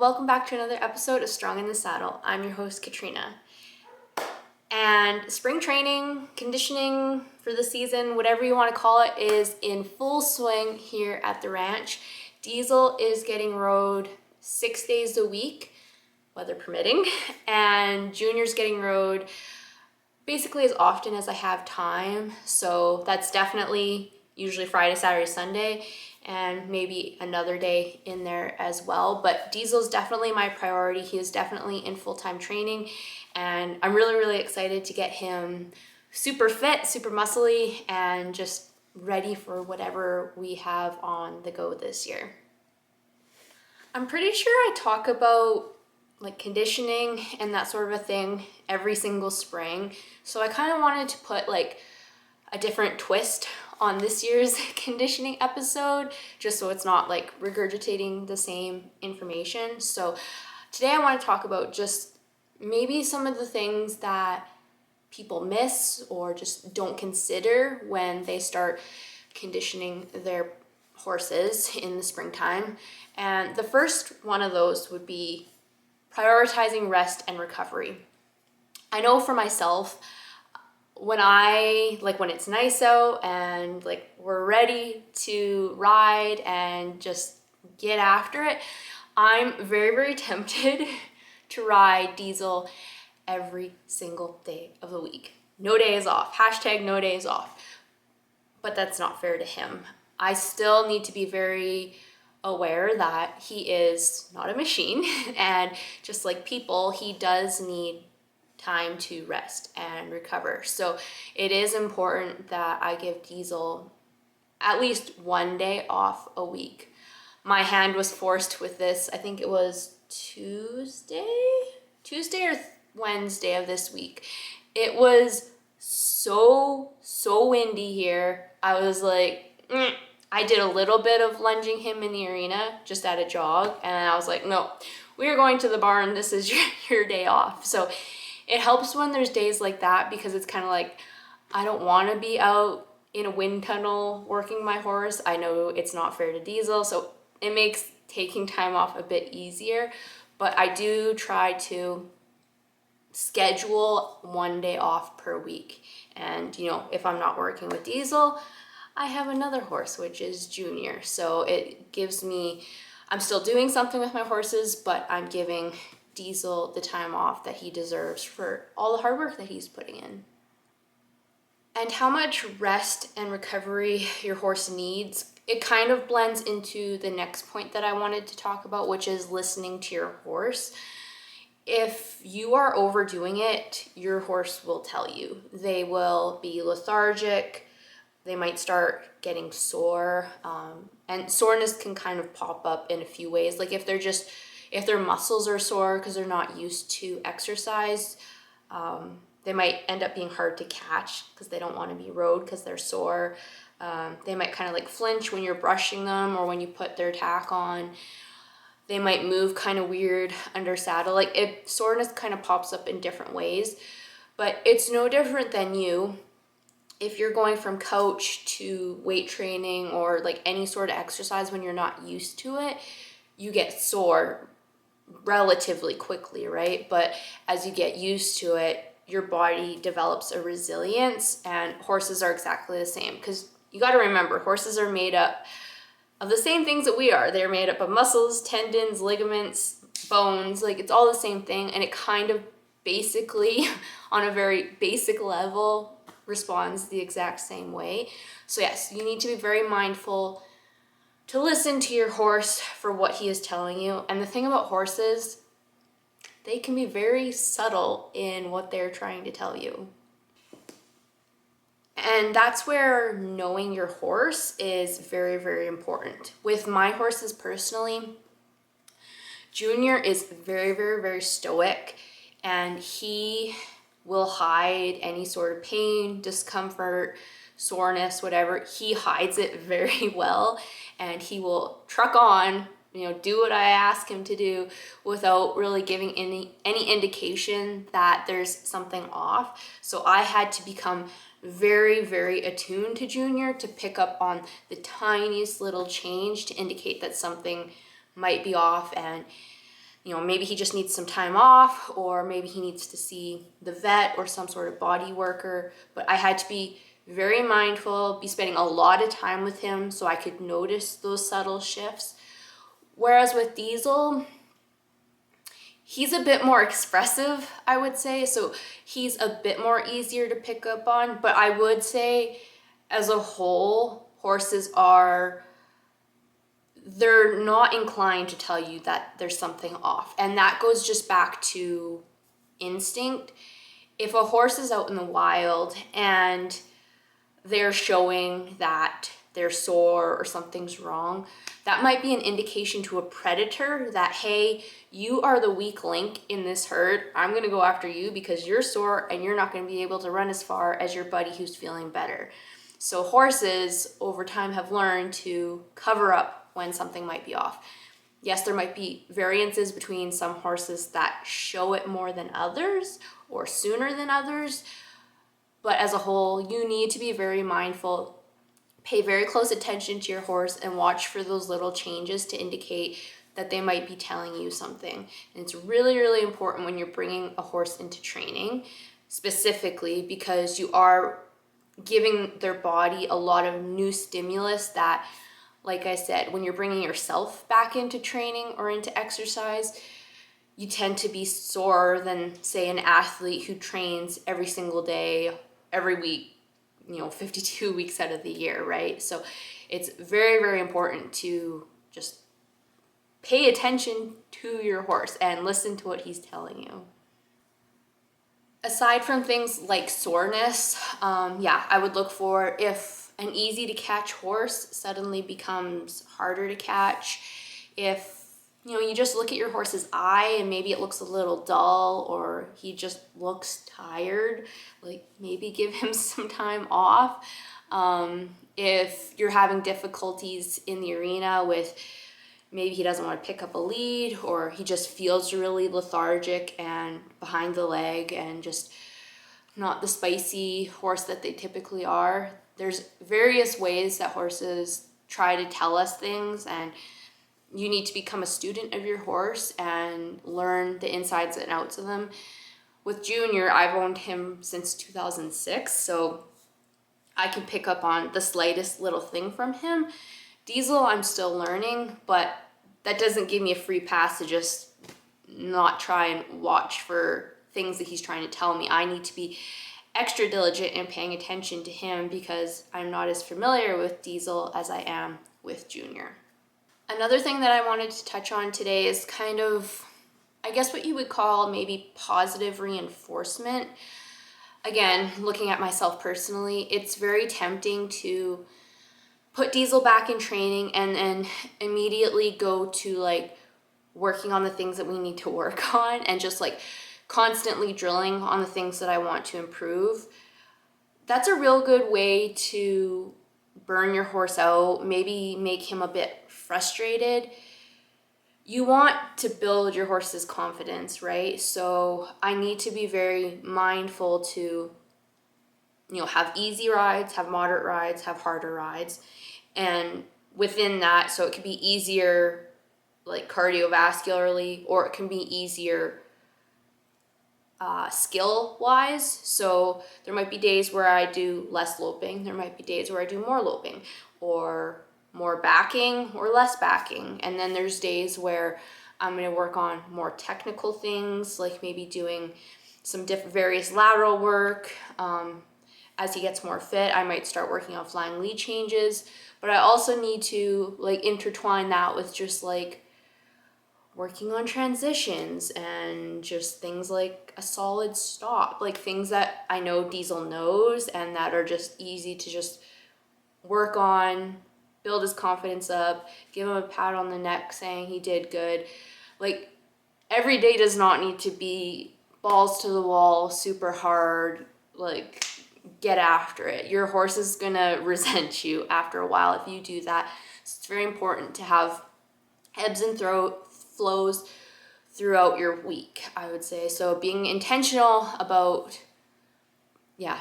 Welcome back to another episode of Strong in the Saddle. I'm your host, Katrina. And spring training, conditioning for the season, whatever you want to call it, is in full swing here at the ranch. Diesel is getting rode 6 days a week, weather permitting, and Junior's getting rode basically as often as I have time. So that's definitely usually Friday, Saturday, Sunday, and maybe another day in there as well. But Diesel's definitely my priority. He is definitely in full-time training, and I'm really, really excited to get him super fit, super muscly, and just ready for whatever we have on the go this year. I'm pretty sure I talk about like conditioning and that sort of a thing every single spring. So I kind of wanted to put like a different twist on this year's conditioning episode, just so it's not like regurgitating the same information. So today I want to talk about just maybe some of the things that people miss or just don't consider when they start conditioning their horses in the springtime. And the first one of those would be prioritizing rest and recovery. I know for myself, when it's nice out and like we're ready to ride and just get after it, I'm very, very tempted to ride Diesel every single day of the week. No days off. Hashtag no days off. But that's not fair to him. I still need to be very aware that he is not a machine, and just like people, he does need time to rest and recover. So it is important that I give Diesel at least one day off a week. My hand was forced with this, I think it was Tuesday or Wednesday of this week. It was so windy here. I was like, I did a little bit of lunging him in the arena just at a jog, and I was like, no, we are going to the barn. This is your day off. So it helps when there's days like that, because it's kind of like, I don't want to be out in a wind tunnel working my horse. I know it's not fair to Diesel, so it makes taking time off a bit easier. But I do try to schedule one day off per week. And, if I'm not working with Diesel, I have another horse, which is Junior. So it gives me, I'm still doing something with my horses, but I'm giving Diesel the time off that he deserves for all the hard work that he's putting in. And how much rest and recovery your horse needs, it kind of blends into the next point that I wanted to talk about, which is listening to your horse. If you are overdoing it, your horse will tell you. They will be lethargic. They might start getting sore. And soreness can kind of pop up in a few ways. Like if their muscles are sore because they're not used to exercise, they might end up being hard to catch because they don't want to be rode because they're sore. They might kind of like flinch when you're brushing them or when you put their tack on. They might move kind of weird under saddle. Soreness kind of pops up in different ways, but it's no different than you. If you're going from couch to weight training or like any sort of exercise when you're not used to it, you get sore relatively quickly, right? But as you get used to it, your body develops a resilience, and horses are exactly the same, because you got to remember, horses are made up of the same things that we are. They're made up of muscles, tendons, ligaments, bones. Like it's all the same thing, and it kind of basically on a very basic level responds the exact same way. So yes, you need to be very mindful to listen to your horse for what he is telling you. And the thing about horses, they can be very subtle in what they're trying to tell you. And that's where knowing your horse is very, very important. With my horses personally, Junior is very, very, very stoic, and he will hide any sort of pain, discomfort, soreness, whatever. He hides it very well, and he will truck on, do what I ask him to do without really giving any indication that there's something off. So I had to become very, very attuned to Junior to pick up on the tiniest little change to indicate that something might be off. And maybe he just needs some time off, or maybe he needs to see the vet or some sort of body worker. But I had to be very mindful, be spending a lot of time with him so I could notice those subtle shifts. Whereas with Diesel, he's a bit more expressive, I would say. So he's a bit more easier to pick up on. But I would say, as a whole, horses they're not inclined to tell you that there's something off. And that goes just back to instinct. If a horse is out in the wild and they're showing that they're sore or something's wrong, that might be an indication to a predator that, hey, you are the weak link in this herd. I'm going to go after you because you're sore and you're not going to be able to run as far as your buddy who's feeling better. So horses over time have learned to cover up when something might be off. Yes, there might be variances between some horses that show it more than others or sooner than others, but as a whole, you need to be very mindful, pay very close attention to your horse, and watch for those little changes to indicate that they might be telling you something. And it's really, really important when you're bringing a horse into training, specifically because you are giving their body a lot of new stimulus that, like I said, when you're bringing yourself back into training or into exercise, you tend to be sore than, say, an athlete who trains every single day, every week, 52 weeks out of the year, right? So it's very, very important to just pay attention to your horse and listen to what he's telling you. Aside from things like soreness, I would look for if an easy to catch horse suddenly becomes harder to catch. If you just look at your horse's eye and maybe it looks a little dull or he just looks tired, like maybe give him some time off. If you're having difficulties in the arena with maybe he doesn't want to pick up a lead or he just feels really lethargic and behind the leg and just not the spicy horse that they typically are. There's various ways that horses try to tell us things, and you need to become a student of your horse and learn the insides and outs of them. With Junior, I've owned him since 2006, so I can pick up on the slightest little thing from him. Diesel, I'm still learning, but that doesn't give me a free pass to just not try and watch for things that he's trying to tell me. I need to be extra diligent in paying attention to him because I'm not as familiar with Diesel as I am with Junior. Another thing that I wanted to touch on today is kind of, I guess what you would call maybe positive reinforcement. Again, looking at myself personally, it's very tempting to put Diesel back in training and then immediately go to like working on the things that we need to work on and just like constantly drilling on the things that I want to improve. That's a real good way to burn your horse out, maybe make him a bit frustrated. You want to build your horse's confidence, right? So I need to be very mindful to, have easy rides, have moderate rides, have harder rides. And within that, so it could be easier like cardiovascularly, or it can be easier skill-wise. So there might be days where I do less loping. There might be days where I do more loping, or more backing or less backing. And then there's days where I'm going to work on more technical things, like maybe doing some various lateral work. As he gets more fit, I might start working on flying lead changes. But I also need to like intertwine that with just like working on transitions and just things like a solid stop, like things that I know Diesel knows and that are just easy to just work on, build his confidence up, give him a pat on the neck saying he did good. Like every day does not need to be balls to the wall, super hard, like get after it. Your horse is gonna resent you after a while if you do that. So it's very important to have ebbs and flows throughout your week, I would say. So being intentional about,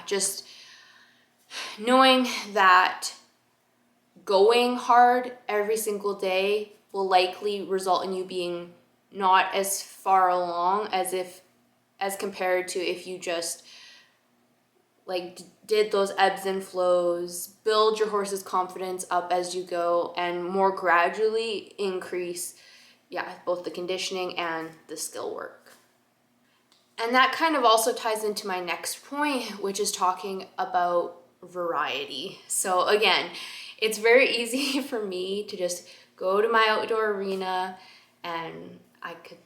just knowing that going hard every single day will likely result in you being not as far along as compared to if you just like did those ebbs and flows, build your horse's confidence up as you go, and more gradually increase, both the conditioning and the skill work. And that kind of also ties into my next point, which is talking about variety. So again, it's very easy for me to just go to my outdoor arena and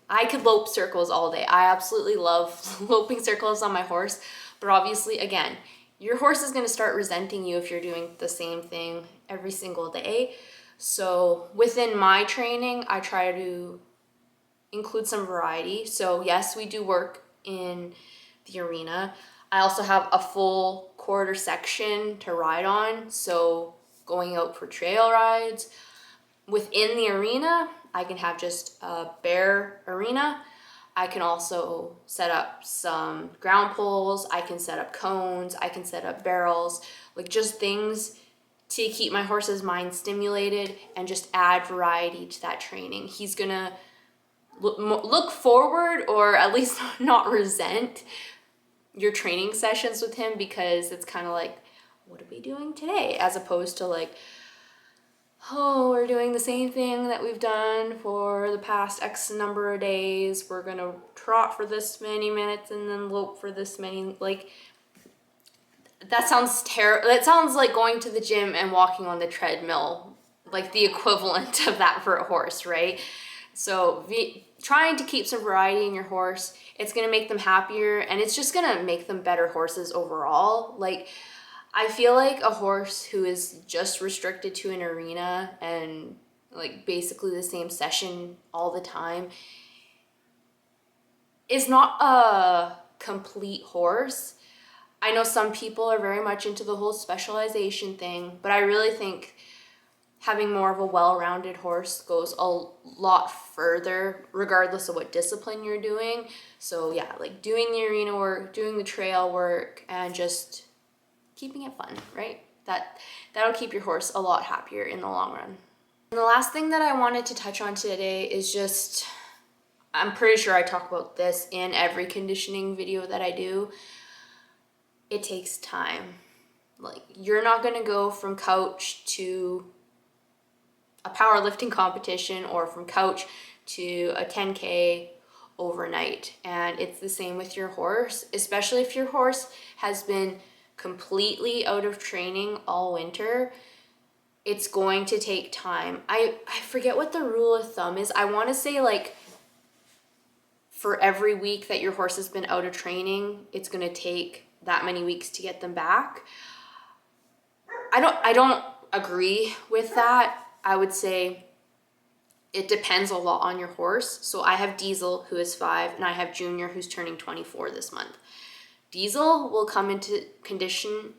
I could lope circles all day. I absolutely love loping circles on my horse, but obviously, again, your horse is going to start resenting you if you're doing the same thing every single day. So within my training, I try to include some variety. So yes, we do work in the arena. I also have a full quarter section to ride on. So going out for trail rides. Within the arena, I can have just a bare arena. I can also set up some ground poles. I can set up cones. I can set up barrels, like just things to keep my horse's mind stimulated and just add variety to that training. He's gonna look forward, or at least not resent your training sessions with him, because it's kind of like, what are we doing today? As opposed to like, oh, we're doing the same thing that we've done for the past X number of days. We're gonna trot for this many minutes and then lope for this many. Like, that sounds terrible. That sounds like going to the gym and walking on the treadmill, like the equivalent of that for a horse, right? So trying to keep some variety in your horse, it's gonna make them happier, and it's just gonna make them better horses overall. Like, I feel like a horse who is just restricted to an arena and like basically the same session all the time is not a complete horse. I know some people are very much into the whole specialization thing, but I really think having more of a well-rounded horse goes a lot further regardless of what discipline you're doing. So yeah, like doing the arena work, doing the trail work, and just keeping it fun, right? That'll keep your horse a lot happier in the long run. And the last thing that I wanted to touch on today is just, I'm pretty sure I talk about this in every conditioning video that I do. It takes time. Like, you're not gonna go from couch to a powerlifting competition or from couch to a 10K overnight. And it's the same with your horse, especially if your horse has been completely out of training all winter. It's going to take time. I forget what the rule of thumb is. I want to say like for every week that your horse has been out of training, it's going to take that many weeks to get them back. I don't agree with that. I would say it depends a lot on your horse. So I have Diesel, who is 5, and I have Junior, who's turning 24 this month. Diesel will come into condition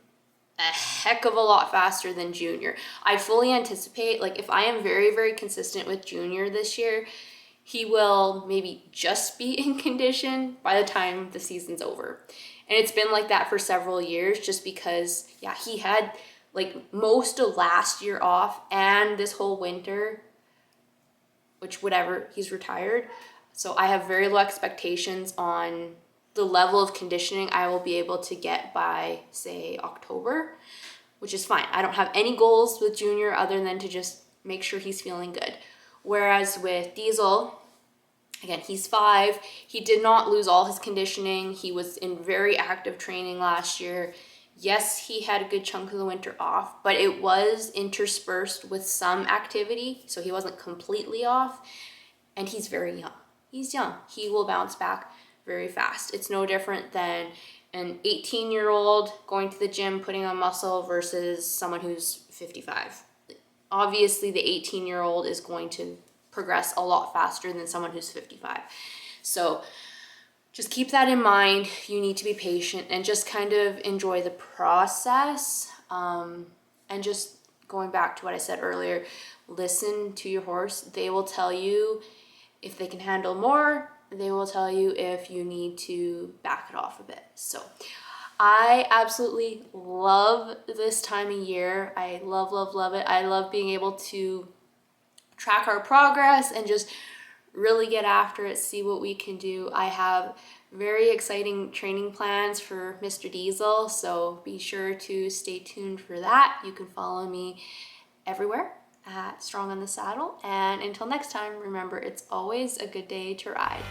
a heck of a lot faster than Junior. I fully anticipate, like, if I am very, very consistent with Junior this year, he will maybe just be in condition by the time the season's over. And it's been like that for several years, just because, he had like most of last year off and this whole winter, which whatever, he's retired. So I have very low expectations on the level of conditioning I will be able to get by, say, October, which is fine. I don't have any goals with Junior other than to just make sure he's feeling good. Whereas with Diesel, again, he's 5. He did not lose all his conditioning. He was in very active training last year. Yes, he had a good chunk of the winter off, but it was interspersed with some activity, so he wasn't completely off. And he's very young. He's young. He will bounce back very fast. It's no different than an 18-year-old going to the gym, putting on muscle versus someone who's 55. Obviously, the 18-year-old is going to progress a lot faster than someone who's 55. So just keep that in mind. You need to be patient and just kind of enjoy the process. And just going back to what I said earlier, listen to your horse. They will tell you if they can handle more. They will tell you if you need to back it off a bit. So I absolutely love this time of year. I love, love, love it. I love being able to track our progress and just really get after it, see what we can do. I have very exciting training plans for Mr. Diesel, so be sure to stay tuned for that. You can follow me everywhere at Strong on the Saddle. And until next time, remember, it's always a good day to ride.